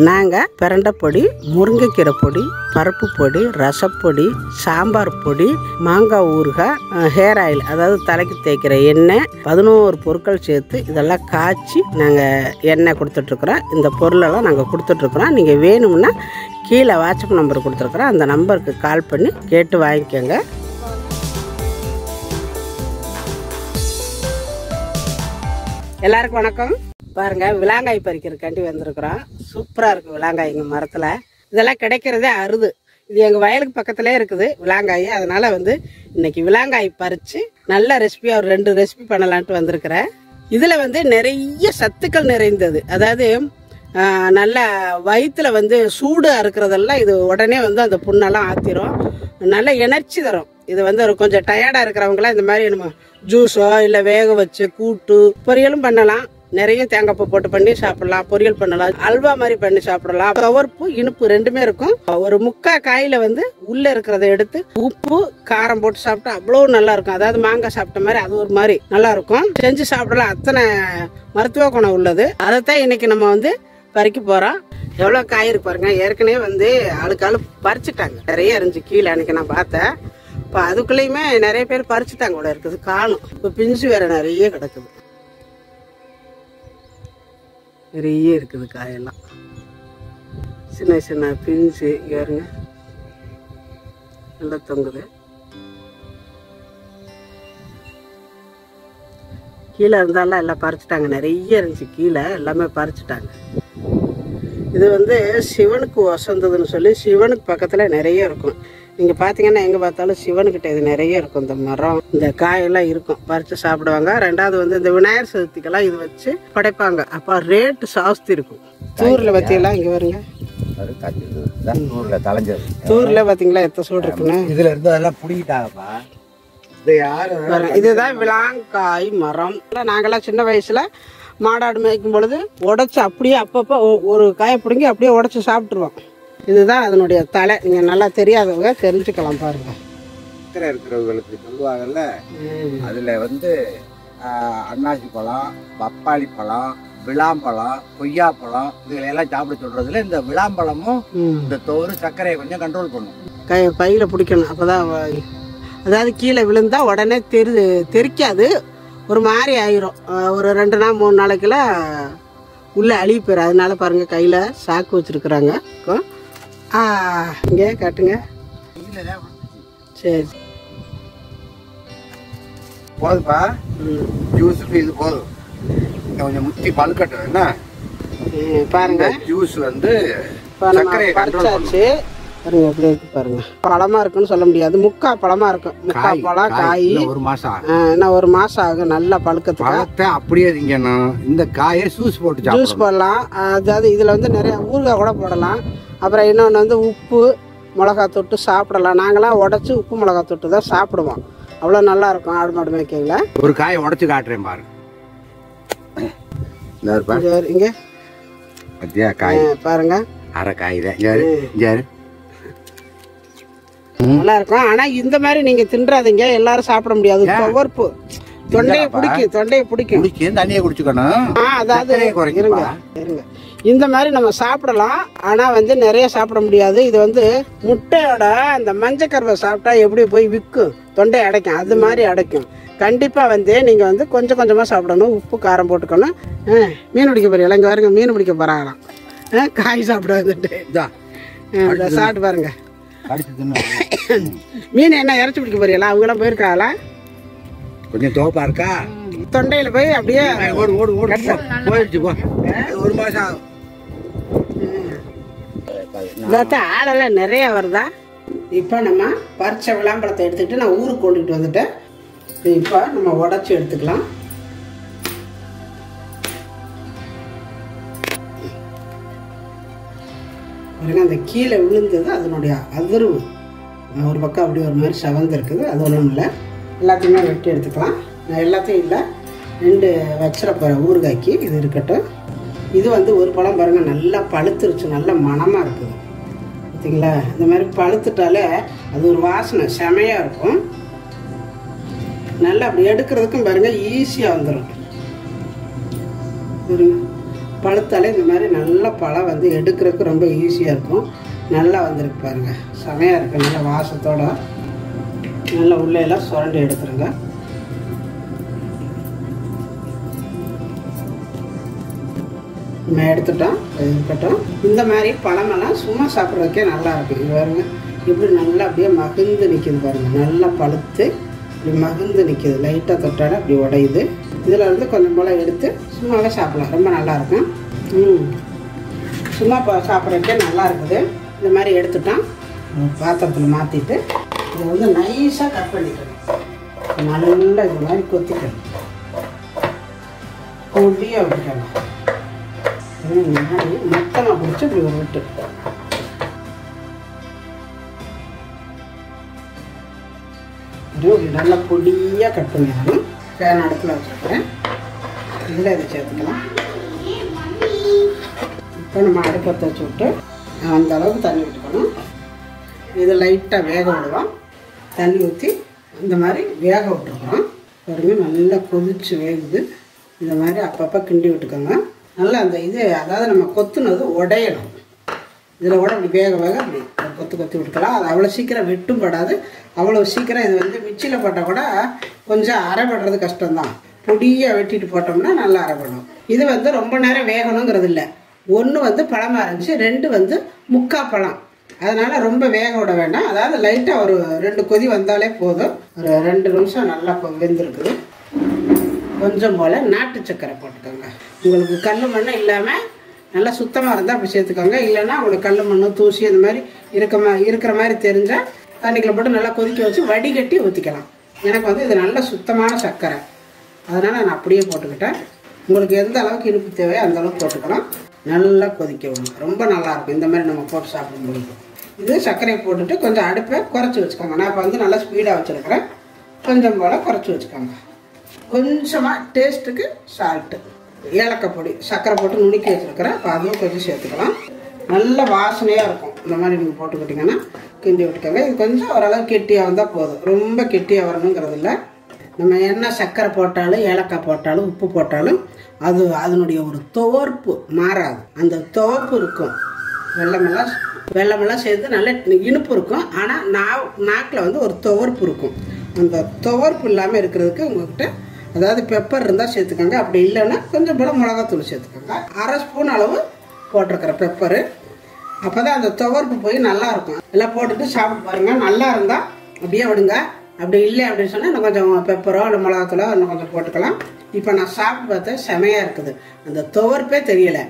நாங்கள் பிரண்டை பொடி, முருங்கைக்கீரை பொடி, பருப்பு பொடி, ரசப்பொடி, சாம்பார் பொடி, மாங்காய் ஊறுகாய், ஹேர் ஆயில் அதாவது தலைக்கு தேய்க்கிற எண்ணெய் 11 பொருட்கள் சேர்த்து இதெல்லாம் காய்ச்சி நாங்கள் எண்ணெய் கொடுத்துட்ருக்குறோம். இந்த பொருளெல்லாம் நாங்கள் கொடுத்துட்ருக்குறோம். நீங்கள் வேணும்னா கீழே வாட்ஸ்அப் நம்பர் கொடுத்துருக்குறோம். அந்த நம்பருக்கு கால் பண்ணி கேட்டு வாங்கிக்கோங்க. எல்லாருக்கும் வணக்கம். பாருங்க, விலாங்காய் பறிக்கிறதுக்காண்டி வந்திருக்கிறோம். சூப்பராக இருக்குது விலாங்காய் எங்கள் மரத்தில். இதெல்லாம் கிடைக்கிறதே அருது. இது எங்கள் வயலுக்கு பக்கத்துலேயே இருக்குது விலாங்காய். அதனால் இன்னைக்கு விலாங்காய் பறித்து நல்ல ரெசிபியாக ஒரு 2 ரெசிபி பண்ணலான்ட்டு வந்திருக்கிறேன். இதில் நிறைய சத்துக்கள் நிறைந்தது. அதாவது நல்ல வயிற்றுல சூடு அறுக்கிறதெல்லாம் இது உடனே அந்த புண்ணெல்லாம் ஆற்றிடும். நல்ல எனர்ஜி தரும். இது கொஞ்சம் டயர்டாக இருக்கிறவங்களாம் இந்த மாதிரி நம்ம ஜூஸோ இல்லை வேக வச்சு கூட்டு பொரியலும் பண்ணலாம். நிறைய தேங்காய் பூ போட்டு பண்ணி சாப்பிடலாம், பொரியல் பண்ணலாம், அல்வா மாதிரி பண்ணி சாப்பிடலாம். துவர்ப்பு இனிப்பு ரெண்டுமே இருக்கும். ஒரு முக்கால் காயில உள்ள இருக்கிறத எடுத்து உப்பு காரம் போட்டு சாப்பிட்டா அவ்வளோ நல்லா இருக்கும். அதாவது மாங்காய் சாப்பிட்ட மாதிரி அது ஒரு மாதிரி நல்லா இருக்கும். செஞ்சு சாப்பிடலாம். அத்தனை மருத்துவ குணம் உள்ளது. அதைத்தான் இன்னைக்கு நம்ம பறிக்க போறோம். எவ்வளோ காய் இருக்கு பாருங்க. ஏற்கனவே ஆளுக்காளு பறிச்சுட்டாங்க. நிறைய இருந்துச்சு கீழே. அன்னைக்கு நான் பார்த்தேன். இப்போ அதுக்குள்ளேயுமே நிறைய பேர் பறிச்சுட்டாங்க கூட இருக்குது. காணும். இப்போ பிஞ்சு வேற நிறைய கிடக்குது. நிறைய இருக்குது காயெல்லாம். சின்ன சின்ன பிஞ்சு ஏறுங்க நல்லா தொங்குது. கீழே இருந்தாலும் எல்லாம் பறிச்சுட்டாங்க. நிறைய இருந்துச்சு கீழே, எல்லாமே பறிச்சுட்டாங்க. இது சிவனுக்கு வசந்ததுன்னு சொல்லி சிவனுக்கு பக்கத்தில் நிறைய இருக்கும். நீங்கள் பார்த்தீங்கன்னா எங்கே பார்த்தாலும் சிவனுக்கிட்ட இது நிறைய இருக்கும். இந்த மரம், இந்த காயெல்லாம் இருக்கும். பறித்து சாப்பிடுவாங்க. ரெண்டாவது இந்த விநாயகர் சதுர்த்திக்கெல்லாம் இது வச்சு படைப்பாங்க. அப்போ ரேட்டு ஜாஸ்தி இருக்கும். தூரில் பற்றியெல்லாம் இங்கே வருங்க. தூரில் பார்த்தீங்களா எத்தனை சூடு இருக்குன்னு. இதில் இருந்து அதெல்லாம் பிடிக்கிட்டாங்கப்பா. இதுதான் விலாங்காய் மரம். நாங்கள்லாம் சின்ன வயசில் மாடாடு மேய்க்கும் பொழுது உடச்சி அப்படியே அப்பப்போ ஒரு காயை பிடுங்கி அப்படியே உடச்சி சாப்பிட்ருவோம். இதுதான் அதனுடைய தலை. நீங்கள் நல்லா தெரியாதவங்க தெரிஞ்சுக்கலாம் பாருங்க. சக்கரை இருக்கிறவங்களுக்கு சொல்லுவாங்கல்ல, அதில் அன்னாசி பழம், பப்பாளி பழம், விளாம்பழம், கொய்யாப்பழம் இதுகளெல்லாம் சாப்பிட சொல்றதுல இந்த விளாம்பழமும் இந்த தோறு சர்க்கரையை கொஞ்சம் கண்ட்ரோல் பண்ணும். பையில பிடிக்கணும். அப்போதான் அதாவது கீழே விழுந்தா உடனே தெரிக்காது. ஒரு மாதிரி ஆயிரும். ஒரு 2 நாள் 3 நாளைக்கெல்லாம் உள்ளே அழுகி போயிடும். அதனால பாருங்கள் கையில் சாக்கு வச்சுருக்குறாங்க. இங்கே காட்டுங்க. சரி போதுப்பா. ஜூஸுக்கு இது போதும். கொஞ்சம் முத்தி பழுக்கட்டும். என்ன பாருங்க, ஜூஸ் சர்க்கரையை கண்ட்ரோல் பறிச்சாச்சு. பாருங்க எப்படி இருக்கு பாருங்க. பழமா இருக்குன்னு சொல்ல முடியாது. முக்கா பழமா இருக்கும். முக்கா பழம் காய் 1 மாசம் என்ன 1 மாசம் ஆகும் நல்லா பழுக்கத்துக்கு. அப்படியே இந்த காயை ஜூஸ் போட்டு ஜூஸ் போடலாம். அதாவது இதுல நிறைய ஊறுகாய் கூட போடலாம். அப்புறம் இன்னொன்று உப்பு மிளகாய் தொட்டு சாப்பிடலாம். நாங்களாம் உடச்சி உப்பு மிளகாய் தொட்டு தான் சாப்பிடுவோம். அவ்வளோ நல்லா இருக்கும். ஆடு மாடு மேய்க்கையில் ஒரு காயை உடச்சி காட்டுறேன் பாருங்க. இங்க காய் பாருங்க. அரை காய் தான் நல்லா இருக்கும். ஆனா இந்த மாதிரி நீங்க தின்றாதீங்க. எல்லாரும் சாப்பிட முடியாது. துவர்ப்பு தொண்டையை பிடிக்கும். தண்ணியை குடிச்சுக்கணும். அதாவது இருங்க இந்த மாதிரி நம்ம சாப்பிடலாம். ஆனா நிறைய சாப்பிட முடியாது. இது முட்டையோட அந்த மஞ்சக்கருவை சாப்பிட்டா எப்படி போய் விற்கும், தொண்டை அடைக்கும். அது மாதிரி அடைக்கும். கண்டிப்பா நீங்க கொஞ்சம் கொஞ்சமா சாப்பிடணும். உப்பு காரம் போட்டுக்கணும். மீன் பிடிக்க போறீங்களா? இங்க பாருங்க, மீன் பிடிக்க போறாங்களாம். காய் சாப்பிட சாப்பிட்டு பாருங்க. மீன் என்ன இறைச்சி பிடிக்க போறீங்களா? அவங்களாம் போயிருக்காங்களா? கொஞ்சம் தோப்பா இருக்கா. தொண்டையில போய் அப்படியே போயிடுச்சு. 1 மாசம் ஆகும். ஆளெல்லாம் நிறைய வருதா. இப்போ நம்ம பறிச்ச விளாம்பழத்தை எடுத்துக்கிட்டு நான் ஊருக்கு கொண்டுட்டு வந்துட்டேன். இப்போ நம்ம உடச்சி எடுத்துக்கலாம். அந்த கீழே விழுந்தது அதனுடைய அதிர்வு. ஒரு பக்கம் அப்படியே ஒரு மாதிரி சவந்து இருக்குது. அது ஒன்றும் இல்லை. எல்லாத்தையுமே வெட்டி எடுத்துக்கலாம். நான் எல்லாத்தையும் இல்லை 2 வச்சிட போகிறேன் ஊறுகாய்க்கு. இது இருக்கட்டும். இது ஒரு பழம் பாருங்கள் நல்லா பழுத்துருச்சு. நல்ல மணமாக இருக்குது பார்த்தீங்களா. இந்த மாதிரி பழுத்துட்டாலே அது ஒரு வாசனை செமையாக இருக்கும். நல்லா அப்படி எடுக்கிறதுக்கும் பாருங்கள் ஈஸியாக வந்துடும். பழுத்தாலே இந்த மாதிரி நல்ல பழம் வந்து எடுக்கிறதுக்கு ரொம்ப ஈஸியாக இருக்கும். நல்லா வந்திருக்கு பாருங்கள், செமையாக இருக்குது. நல்லா வாசத்தோட நல்லா உள்ளெல்லாம் சுரண்டி எடுத்துருங்க. நம்ம எடுத்துட்டோம், இருக்கட்டும். இந்த மாதிரி பழமெல்லாம் சும்மா சாப்பிட்றதுக்கே நல்லா இருக்குது. இது பாருங்க இப்படி நல்லா அப்படியே மகிழ்ந்து நிற்கிது பாருங்கள், நல்லா பழுத்து இப்படி மகிழ்ந்து நிற்கிது. லைட்டாக தொட்டாலும் அப்படி உடையுது. இதில் வந்து கொஞ்சம் போல் எடுத்து சும்மாவே சாப்பிடலாம், ரொம்ப நல்லாயிருக்கும். சும்மா சாப்பிட்றதுக்கே நல்லா இருக்குது. இந்த மாதிரி எடுத்துட்டோம், பாத்திரத்தில் மாற்றிட்டு இதை வந்து நைஸாக கட் பண்ணிக்கணும். நல்லா இது மாதிரி கொத்திக்கணும், பொடியாக விட்டுக்கணும். மொத்தமாக பிடிச்சி இப்படி ஒரு விட்டு நல்லா பொடியாக கட் பண்ணிடணும். ஃபேன் அடுப்பில் வச்சுருக்கிறேன், இதில் இதை சேர்த்துக்கலாம். இப்போ நம்ம அடுப்பத்தை வச்சு விட்டு அந்த அளவுக்கு தண்ணி விட்டுக்கணும். இது லைட்டாக வேக விடுவோம். தண்ணி ஊற்றி இந்த மாதிரி வேக விட்டுருக்கோம் பாருங்க. நல்லா கொதிச்சு வேகுது. இந்த மாதிரி அப்பப்போ கிண்டி விட்டுக்கோங்க. நல்லா அந்த இது அதாவது நம்ம கொத்துனது உடையணும். இதில் கூட அப்படி வேக வேக அப்படி கொத்து கொத்தி விட்டுக்கலாம். அது அவ்வளோ சீக்கிரம் வெட்டும் படாது. அவ்வளோ சீக்கிரம் இது வந்து மிக்சியில் போட்டால் கூட கொஞ்சம் அரைப்படுறது கஷ்டம்தான். பொடியாக வெட்டிட்டு போட்டோம்னா நல்லா அரைப்படும். இது வந்து ரொம்ப நேரம் வேகணுங்கிறது இல்லை. ஒன்று வந்து பழமாக இருந்துச்சு, 2 வந்து முக்கா பழம். அதனால் ரொம்ப வேக விட வேண்டாம். அதாவது லைட்டாக ஒரு 2 கொதி வந்தாலே போதும். ஒரு 2 நிமிஷம் நல்லா வெந்திருக்குது. கொஞ்சம் போல் நாட்டு சக்கரை போட்டுக்கோங்க. உங்களுக்கு கல் மண் இல்லாமல் நல்லா சுத்தமாக இருந்தால் அப்படி சேர்த்துக்கோங்க. இல்லைன்னா உங்களுக்கு கல் மண் தூசி அந்த மாதிரி இருக்கிற மாதிரி தெரிஞ்சால் தண்ணிக்குள்ள போட்டு நல்லா கொதிக்க வச்சு வடிகட்டி ஊற்றிக்கலாம். எனக்கு வந்து இது நல்ல சுத்தமான சர்க்கரை, அதனால் நான் அப்படியே போட்டுக்கிட்டேன். உங்களுக்கு எந்த அளவுக்கு இனிப்பு தேவையோ அந்த அளவுக்கு போட்டுக்கலாம். நல்லா கொதிக்க விடணும், ரொம்ப நல்லாயிருக்கும் இந்த மாதிரி நம்ம போட்டு சாப்பிடும்போது. இது சர்க்கரையை போட்டுட்டு கொஞ்சம் அடுப்பை குறைச்சி வச்சுக்கோங்க. நான் இப்போ வந்து நல்லா ஸ்பீடாக வச்சுருக்கிறேன், கொஞ்சம் போல் குறைச்சி வச்சுக்கோங்க. கொஞ்சமாக டேஸ்ட்டுக்கு சால்ட்டு, ஏலக்காய் பொடி, சர்க்கரை போட்டு நுணுக்கி வச்சுருக்கிறேன். இப்போ அதுவும் கொஞ்சம் சேர்த்துக்கலாம். நல்ல வாசனையாக இருக்கும். இந்த மாதிரி நீங்கள் போட்டுக்கிட்டிங்கன்னா கிண்டி விட்டுக்கோங்க. இது கொஞ்சம் ஓரளவு கெட்டியாக வந்தால் போதும், ரொம்ப கெட்டியாக வரணுங்கிறது இல்லை. நம்ம என்ன சர்க்கரை போட்டாலும் ஏலக்காய் போட்டாலும் உப்பு போட்டாலும் அது அதனுடைய ஒரு துவர்ப்பு மாறாது. அந்த துவர்ப்பு இருக்கும். வெள்ளமெல்லாம் சேர்த்து நல்ல இனிப்பு இருக்கும். ஆனால் நாக்கில் வந்து ஒரு துவர்ப்பு இருக்கும். அந்த துவர்ப்பு இல்லாமல் இருக்கிறதுக்கு உங்கள்கிட்ட அதாவது பெப்பர் இருந்தால் சேர்த்துக்கோங்க. அப்படி இல்லைன்னா கொஞ்சம் போல் மிளகாத்தூள் சேர்த்துக்கோங்க. 1/2 ஸ்பூன் அளவு போட்டிருக்கிற பெப்பரு. அப்போ தான் அந்த துவர்ப்பு போய் நல்லாயிருக்கும். எல்லாம் போட்டுட்டு சாப்பிட்டு பாருங்கள். நல்லா இருந்தால் அப்படியே விடுங்க. அப்படி இல்லை அப்படின்னு சொன்னால் இன்னும் கொஞ்சம் பெப்பரோ இல்லை மிளகாத்தூளோ இன்னும் கொஞ்சம் போட்டுக்கலாம். இப்போ நான் சாப்பிட்டு பார்த்தேன், செமையாக இருக்குது. அந்த துவர்ப்பே தெரியலை.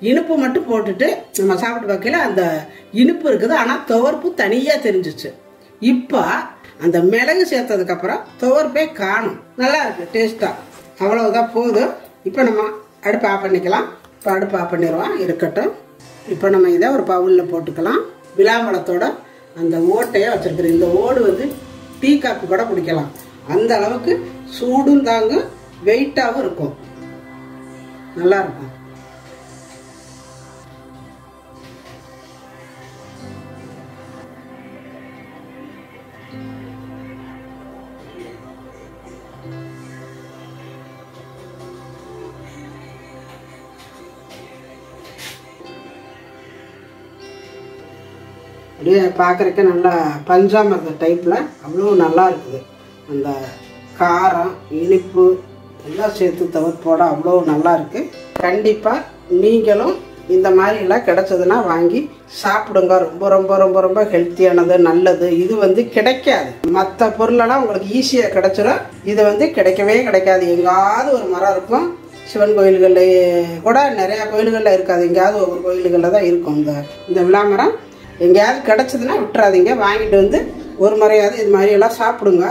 இனிப்பு மட்டும் போட்டுட்டு நம்ம சாப்பிட்டு பார்க்கல அந்த இனிப்பு இருக்குது, ஆனால் துவர்ப்பு தனியாக தெரிஞ்சிச்சு. இப்போ அந்த மிளகு சேர்த்ததுக்கப்புறம் துவர்ப்பே காணும். நல்லா இருக்குது டேஸ்ட்டாக. அவ்வளவுதான் போதும். இப்போ நம்ம அடுப்பு ஆஃப் பண்ணிக்கலாம். இப்போ அடுப்பு ஆஃப் பண்ணிடுவோம், இருக்கட்டும். இப்போ நம்ம இதை ஒரு பவுலில் போட்டுக்கலாம். விளாம்பழத்தோட அந்த ஓட்டையாக வச்சுருக்குறேன். இந்த ஓடு வந்து டீ காப்பி கூட குடிக்கலாம். அந்த அளவுக்கு சூடும் தாங்க, வெயிட்டாகவும் இருக்கும், நல்லா இருக்கும். அப்படியே பார்க்குறக்க நல்லா பஞ்சாமிர்த டைப்பில் அவ்வளோ நல்லா இருக்குது. அந்த காரம் இனிப்பு எல்லாம் சேர்த்து தவிர்ப்போட அவ்வளோ நல்லா இருக்குது. கண்டிப்பாக நீங்களும் இந்த மாதிரிலாம் கிடச்சதுன்னா வாங்கி சாப்பிடுங்க. ரொம்ப ரொம்ப ரொம்ப ரொம்ப ஹெல்த்தியானது, நல்லது. இது வந்து கிடைக்காது. மற்ற பொருளெல்லாம் உங்களுக்கு ஈஸியாக கிடச்சிடும். இது வந்து கிடைக்கவே கிடைக்காது. எங்காவது ஒரு மரம் இருக்கும். சிவன் கோயில்களில் கூட நிறையா கோயில்களில் இருக்காது, எங்கேயாவது ஒவ்வொரு கோயில்களில் தான் இருக்கும். இந்த விளாமரம் எங்கேயாவது கிடச்சதுன்னா விட்டுறாதீங்க. வாங்கிட்டு வந்து ஒரு முறையாவது இது மாதிரியெல்லாம் சாப்பிடுங்க.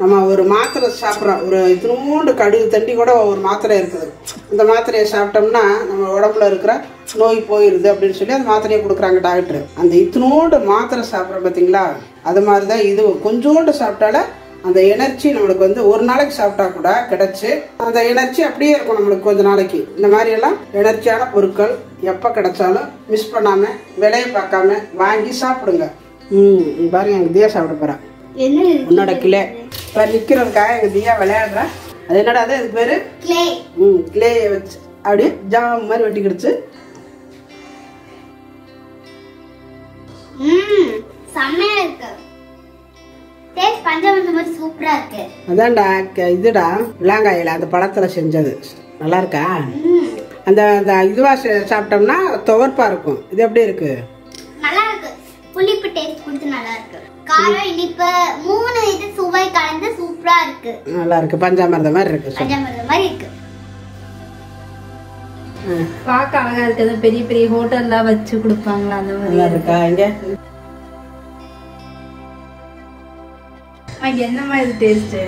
நம்ம ஒரு மாத்திரை சாப்பிட்றோம், ஒரு இத்தினோண்டு கடுகு தண்டி கூட ஒரு மாத்திரை இருக்குது. இந்த மாத்திரையை சாப்பிட்டோம்னா நம்ம உடம்புல இருக்கிற நோய் போயிடுது அப்படின்னு சொல்லி அந்த மாத்திரையை கொடுக்குறாங்க டாக்டர். அந்த இத்தினோண்டு மாத்திரை சாப்பிட்றோம் பார்த்தீங்களா, அது மாதிரி தான் இது. கொஞ்சோண்டு சாப்பிட்டாலே அந்த எனர்ஜி நம்மளுக்கு வந்து ஒரு நாளைக்கு சாப்பிட்டா கூட கிடைச்சி அந்த எனர்ஜி அப்படியே இருக்கும் நம்மளுக்கு கொஞ்ச நாளைக்கு. இந்த மாதிரியெல்லாம் எனர்ஜியான பொருட்கள் எப்போ கிடைச்சாலும் மிஸ் பண்ணாமல் விலையை பார்க்காம வாங்கி சாப்பிடுங்க. பாருங்க, எங்கள் தியா சாப்பிட போகிறேன். உன்னோட கிளே இப்போ நிற்கிறதுக்காக எங்கள் தியா விளையாடுறேன். அது என்னடா அது பேர் கிளேயை வச்சு அப்படியே ஜாம் மாதிரி வெட்டிக்கிடுச்சு. செம்மையா இருக்கு. டேஸ்ட் பஞ்சாமிர்தம் மாதிரி சூப்பரா இருக்கு. அதான்டா இதுடா விலாங்காயில அந்த பழத்துல செஞ்சது. நல்லா இருக்கா? அந்த இதுவா சாப்பிட்டோம்னா துவர்ப்பா இருக்கும். இது எப்படி இருக்கு? நல்லா இருக்கு. புளிப்பு டேஸ்ட் கொடுத்து நல்லா இருக்கு. காரம் இனிப்பு 3 இது சுவை கலந்து சூப்பரா இருக்கு. நல்லா இருக்கு. பஞ்சாமிர்தம் மாதிரி இருக்கு. பஞ்சாமிர்தம் மாதிரி இருக்கு. பார்க்க அழகா இருக்குது. பெரிய பெரிய ஹோட்டல்ல வச்சு கொடுப்பாங்களா அந்த மாதிரி. நல்லா இருக்கா? இங்க என்ன மாதிரி டேஸ்ட்?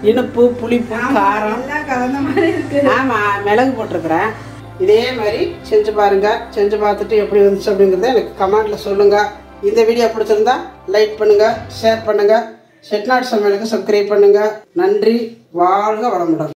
இனிப்பு புளிப்பு காரம் எல்லாம் கலந்த மாதிரி இருக்கு. ஆமா, மிளகு போட்டிருக்கிறேன். இதே மாதிரி செஞ்சு பாருங்க. செஞ்சு பார்த்துட்டு எப்படி வந்துச்சு அப்படிங்கறத எனக்கு கமெண்ட்ல சொல்லுங்க. இந்த வீடியோ பிடிச்சிருந்தா லைக் பண்ணுங்க, ஷேர் பண்ணுங்க, செட்டிநாடு சமையலுக்கு சப்ஸ்கிரைப் பண்ணுங்க. நன்றி. வாழ்க வளமுடன்.